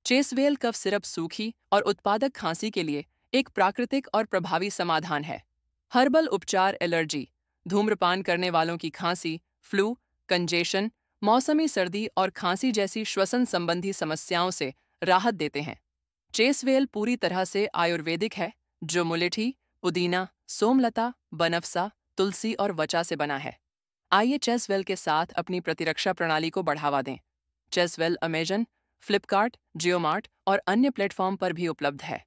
चेसवेल cough syrup सूखी और उत्पादक खांसी के लिए एक प्राकृतिक और प्रभावी समाधान है। हर्बल उपचार एलर्जी, धूम्रपान करने वालों की खांसी, फ्लू, कंजेशन, मौसमी सर्दी और खांसी जैसी श्वसन संबंधी समस्याओं से राहत देते हैं। चेसवेल पूरी तरह से आयुर्वेदिक है, जो मुलेठी, पुदीना, सोमलता, बनफसा, तुलसी और वचा से बना है। आइए चेसवेल के साथ अपनी प्रतिरक्षा प्रणाली को बढ़ावा दें। चेसवेल अमेजन, फ्लिपकार्ट, जियोमार्ट और अन्य प्लेटफॉर्म पर भी उपलब्ध है।